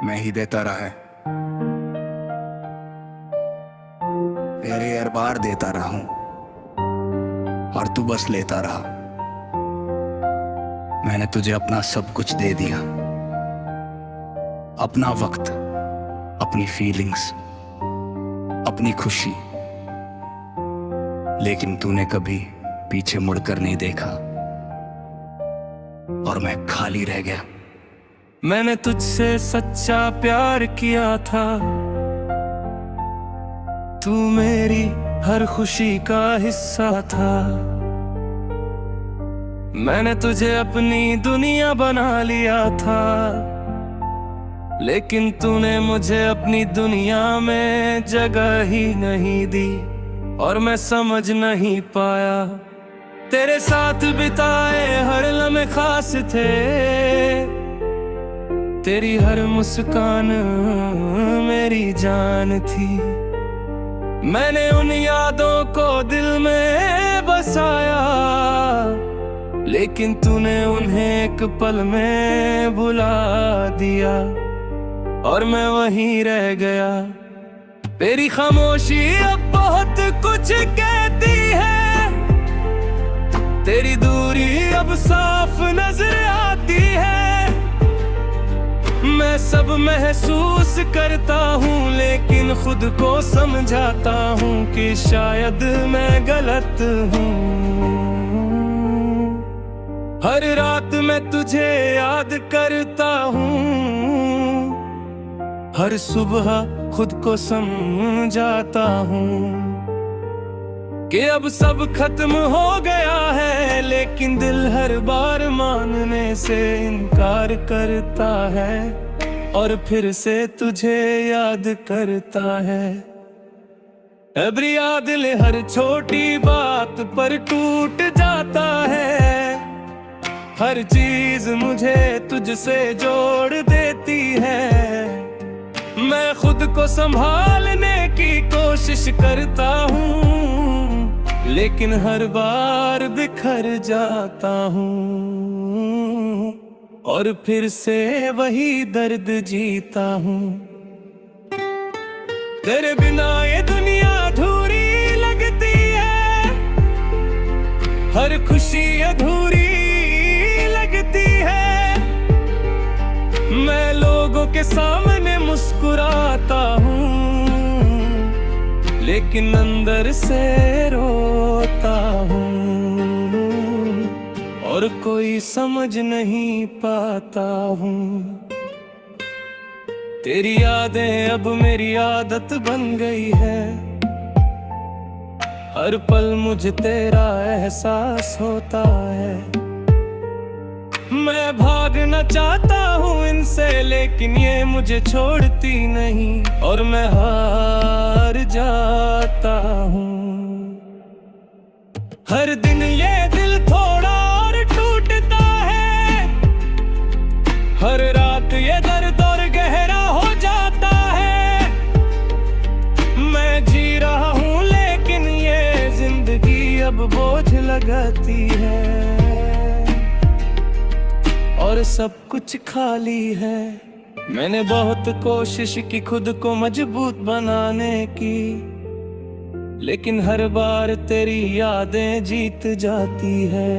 मैं ही देता रहा है, तेरे हर बार देता रहा हूं और तू बस लेता रहा। मैंने तुझे अपना सब कुछ दे दिया, अपना वक्त, अपनी फीलिंग्स, अपनी खुशी, लेकिन तूने कभी पीछे मुड़कर नहीं देखा और मैं खाली रह गया। मैंने तुझसे सच्चा प्यार किया था, तू मेरी हर खुशी का हिस्सा था। मैंने तुझे अपनी दुनिया बना लिया था, लेकिन तूने मुझे अपनी दुनिया में जगह ही नहीं दी और मैं समझ नहीं पाया। तेरे साथ बिताए हर लम्हे खास थे, तेरी हर मुस्कान मेरी जान थी। मैंने उन यादों को दिल में बसाया, लेकिन तूने उन्हें एक पल में भुला दिया और मैं वहीं रह गया। तेरी खामोशी अब बहुत कुछ कहती है, तेरी दूरी अब साफ नजर आती है। मैं सब महसूस करता हूँ, लेकिन खुद को समझाता हूँ कि शायद मैं गलत हूँ। हर रात मैं तुझे याद करता हूँ, हर सुबह खुद को समझाता हूँ कि अब सब खत्म हो गया है, लेकिन दिल हर बार मानने से इनकार करता है और फिर से तुझे याद करता है। अब दिल हर छोटी बात पर टूट जाता है, हर चीज मुझे तुझसे जोड़ देती है। मैं खुद को संभालने की कोशिश करता हूँ, लेकिन हर बार बिखर जाता हूँ और फिर से वही दर्द जीता हूँ। तेरे बिना ये दुनिया अधूरी लगती है, हर खुशी अधूरी लगती है। मैं लोगों के सामने मुस्कुराता हूँ, लेकिन अंदर से रोता हूँ और कोई समझ नहीं पाता हूँ। तेरी यादें अब मेरी आदत बन गई है, हर पल मुझे तेरा एहसास होता है। मैं भागना चाहता हूँ इनसे, लेकिन ये मुझे छोड़ती नहीं और मैं हार जाता हूँ। हर दिन ये दिल थोड़ा और टूटता है, हर रात ये दर्द और गहरा हो जाता है। मैं जी रहा हूँ, लेकिन ये जिंदगी अब बोझ लगाती है और सब कुछ खाली है। मैंने बहुत कोशिश की खुद को मजबूत बनाने की, लेकिन हर बार तेरी यादें जीत जाती है।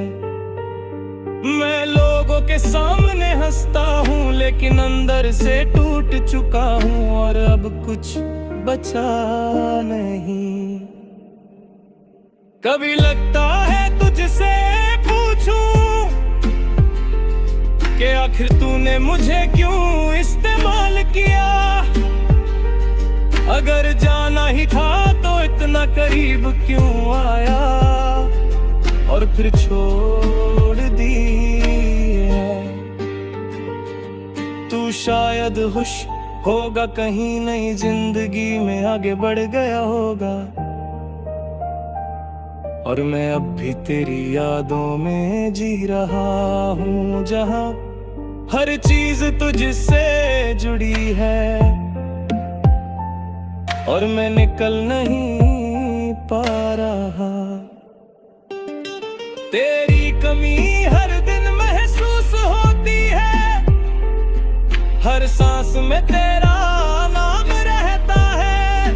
मैं लोगों के सामने हंसता हूँ, लेकिन अंदर से टूट चुका हूँ और अब कुछ बचा नहीं। कभी लगता है तुझसे पूछूं कि आखिर तूने मुझे क्यों इस्तेमाल किया। अगर जाना ही था तो इतना करीब क्यों आया और फिर छोड़ दी है। तू शायद खुश होगा, कहीं नई जिंदगी में आगे बढ़ गया होगा, और मैं अब भी तेरी यादों में जी रहा हूँ, जहाँ हर चीज तुझसे जुड़ी है और मैं निकल नहीं पा रहा। तेरी कमी हर दिन महसूस होती है, हर सांस में तेरा नाम रहता है।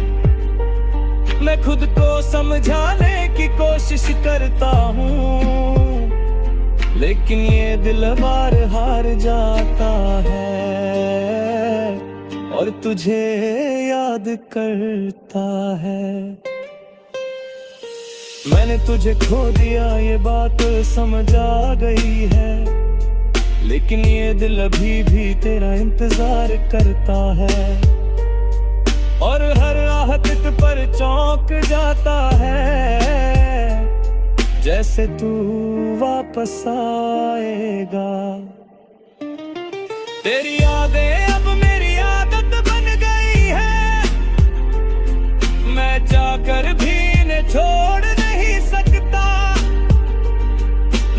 मैं खुद को समझाने की कोशिश करता हूँ, लेकिन ये दिल बार हार जाता है और तुझे याद करता है। मैंने तुझे खो दिया ये बात समझ आ गई है, लेकिन ये दिल अभी भी तेरा इंतजार करता है और हर आहट पर चौंक जाता है, जैसे तू वापस आएगा। तेरी यादें अब मेरी आदत बन गई है, मैं जाकर भी इन्हें छोड़ नहीं सकता।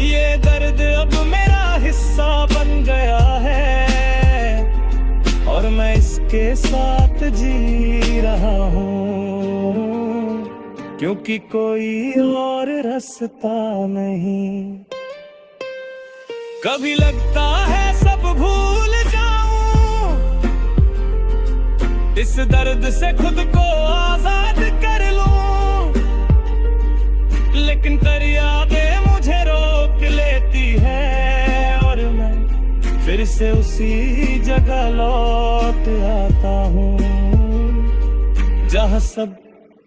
ये दर्द अब मेरा हिस्सा बन गया है और मैं इसके साथ जी रहा हूँ, क्योंकि कोई और रास्ता नहीं। कभी लगता है सब भूल जाऊं, इस दर्द से खुद को आजाद कर लूं, लेकिन तेरी यादें मुझे रोक लेती है और मैं फिर से उसी जगह लौट आता हूँ जहाँ सब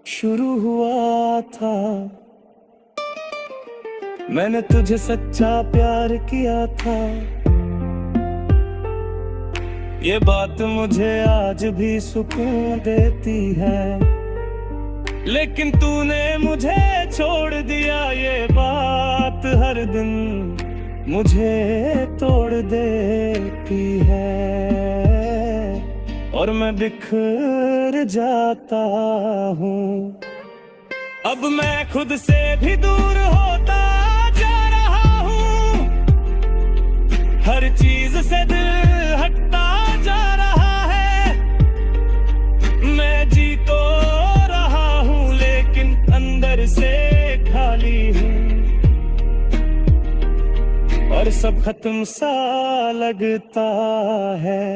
शुरू हुआ था। मैंने तुझे सच्चा प्यार किया था, ये बात मुझे आज भी सुकून देती है, लेकिन तूने मुझे छोड़ दिया ये बात हर दिन मुझे तोड़ देती है और मैं बिखर जाता हूँ। अब मैं खुद से भी दूर होता जा रहा हूँ, हर चीज से दिल हटता जा रहा है। मैं जी तो रहा हूँ लेकिन अंदर से खाली हूँ और सब खत्म सा लगता है।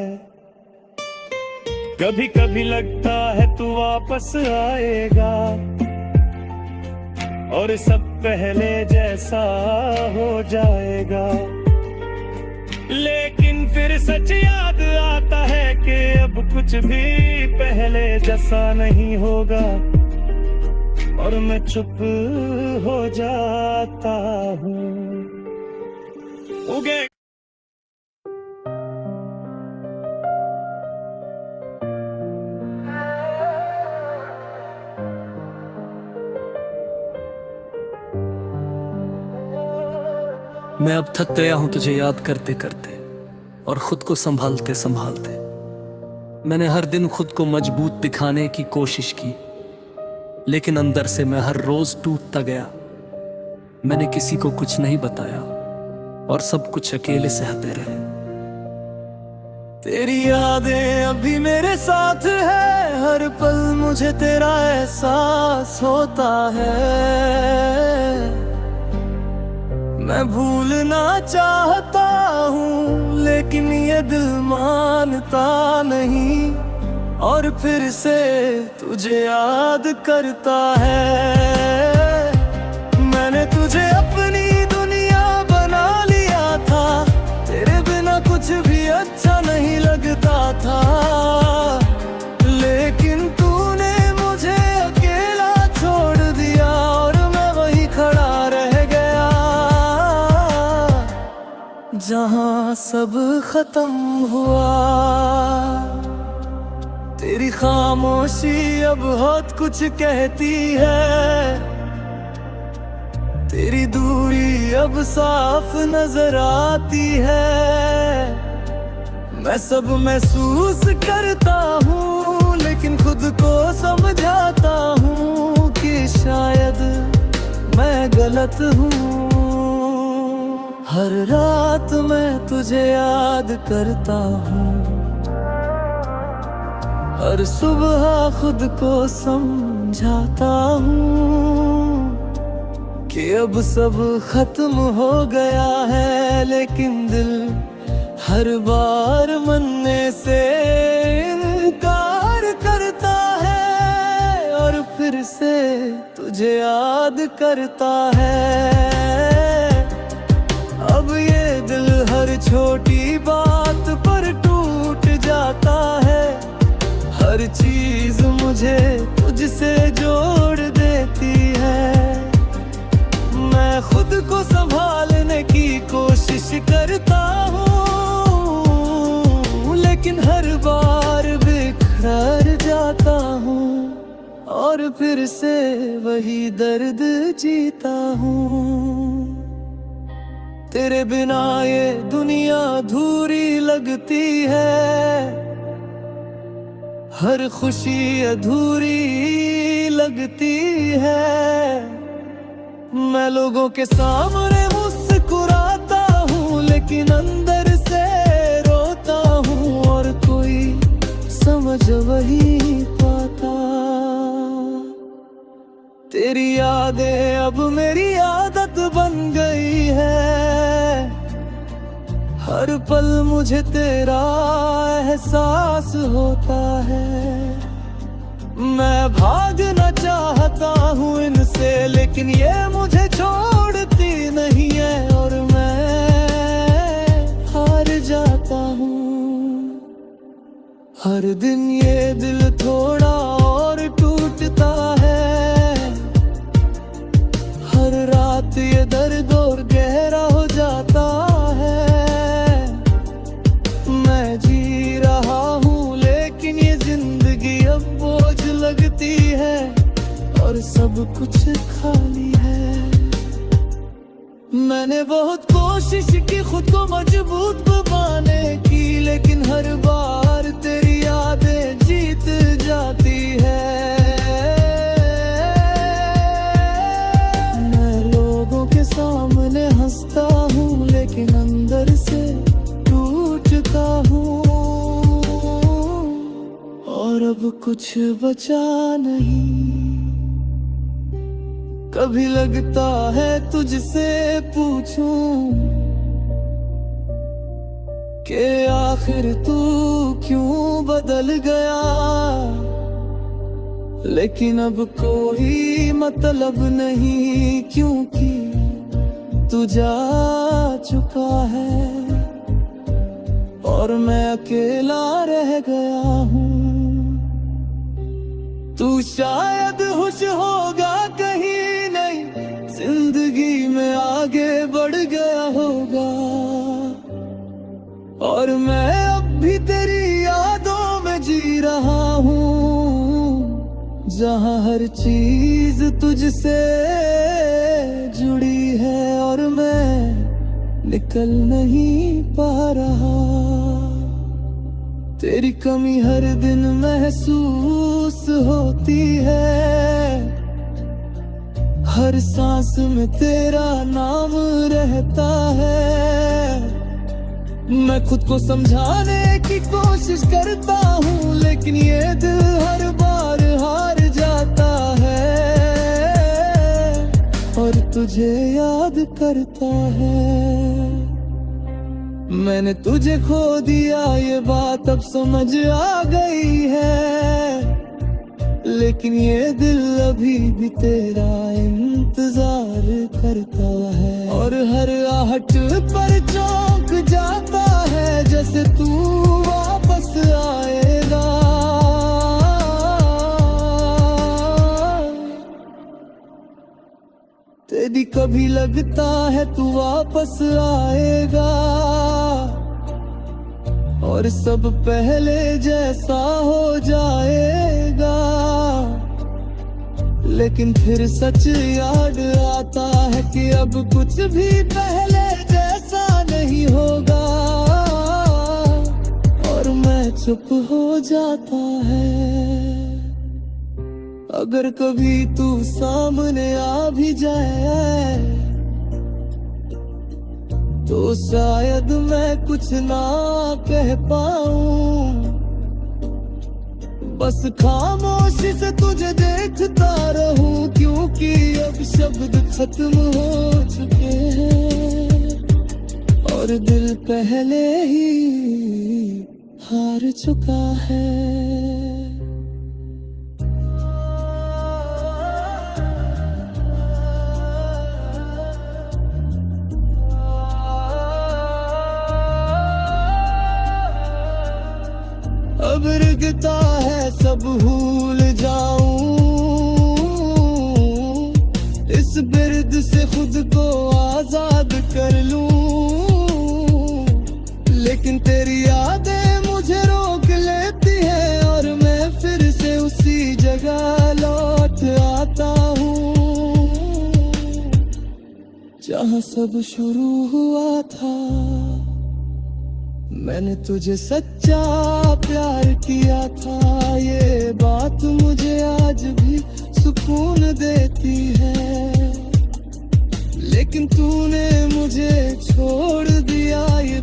कभी कभी लगता है तू वापस आएगा और सब पहले जैसा हो जाएगा, लेकिन फिर सच याद आता है कि अब कुछ भी पहले जैसा नहीं होगा और मैं चुप हो जाता हूँ। उगे मैं अब थक गया हूं तुझे याद करते करते और खुद को संभालते संभालते। मैंने हर दिन खुद को मजबूत दिखाने की कोशिश की, लेकिन अंदर से मैं हर रोज टूटता गया। मैंने किसी को कुछ नहीं बताया और सब कुछ अकेले सहते रहे। तेरी यादें अभी मेरे साथ है, हर पल मुझे तेरा एहसास होता है। मैं भूलना चाहता हूँ लेकिन ये दिल मानता नहीं और फिर से तुझे याद करता है। मैंने तुझे अपनी दुनिया बना लिया था, तेरे बिना कुछ भी अच्छा नहीं लगता था, लेकिन तूने मुझे अकेला छोड़ दिया और मैं वहीं खड़ा रह गया जहां सब खत्म हुआ। तेरी खामोशी अब बहुत कुछ कहती है, तेरी दूरी अब साफ नजर आती है। मैं सब महसूस करता हूँ लेकिन खुद को समझाता हूँ कि शायद मैं गलत हूँ। हर रात मैं तुझे याद करता हूँ, हर सुबह खुद को समझाता हूँ कि अब सब खत्म हो गया है, लेकिन दिल हर बार मरने से फिर से तुझे याद करता है। अब ये दिल हर छोटी बात पर टूट जाता है। हर चीज मुझे तुझसे जोड़ देती है। मैं खुद को संभालने की कोशिश करता हूँ, लेकिन हर बार बिखर जाता हूँ और फिर से वही दर्द जीता हूँ। तेरे बिना ये दुनिया अधूरी लगती है, हर खुशी अधूरी लगती है। मैं लोगों के सामने मुस्कुराता हूँ, लेकिन अंदर से रोता हूँ और कोई समझ वही पाता। तेरी यादें अब मेरी आदत बन गई है। हर पल मुझे तेरा एहसास होता है। मैं भागना चाहता हूँ इनसे, लेकिन ये मुझे छोड़ती नहीं है और मैं हार जाता हूँ। हर दिन ये दिल थोड़ा और टूटता है। हर रात ये दर्द और गहरा हो जाता है। मैं जी रहा हूँ, लेकिन ये जिंदगी अब बोझ लगती है और सब कुछ खाली है। मैंने बहुत कोशिश की खुद को मजबूत बनाने की, लेकिन हर बार तेरी यादें जीत जाती है। मैं लोगों के सामने हंसता हूँ, लेकिन अंदर से टूटता हूँ और अब कुछ बचा नहीं। कभी लगता है तुझसे पूछूं कि आखिर तू क्यों बदल गया, लेकिन अब कोई मतलब नहीं, क्योंकि तू जा चुका है और मैं अकेला रह गया हूँ। तू शायद खुश होगा कहीं नहीं, जिंदगी में आगे बढ़ गया होगा और मैं अब भी तेरी यादों में जी रहा हूँ, जहाँ हर चीज तुझसे जुड़ी है और मैं निकल नहीं पा रहा। तेरी कमी हर दिन महसूस होती है। हर सांस में तेरा नाम रहता है। मैं खुद को समझाने की कोशिश करता हूँ, लेकिन ये दिल हर बार हार जाता है और तुझे याद करता है। मैंने तुझे खो दिया ये बात अब समझ आ गई है, लेकिन ये दिल अभी भी तेरा इंतजार करता है और हर आहट पर चौंक जाता है, जैसे तू वापस आएगा। तेरी कभी लगता है तू वापस आएगा और सब पहले जैसा हो जाएगा, लेकिन फिर सच याद आता है कि अब कुछ भी पहले जैसा नहीं होगा और मैं चुप हो जाता है। अगर कभी तू सामने आ भी जाए तो शायद मैं कुछ ना कह पाऊं, बस खामोशी से तुझे देखता रहूं, क्योंकि अब शब्द खत्म हो चुके हैं और दिल पहले ही हार चुका है। अब रिगता है सब भूल जाऊं, इस बिर्द से खुद को आजाद कर लूं, लेकिन तेरी यादें मुझे रोक लेती है और मैं फिर से उसी जगह लौट आता हूँ जहाँ सब शुरू हुआ था। मैंने तुझे सच्चा प्यार किया था, ये बात मुझे आज भी सुकून देती है, लेकिन तूने मुझे छोड़ दिया ये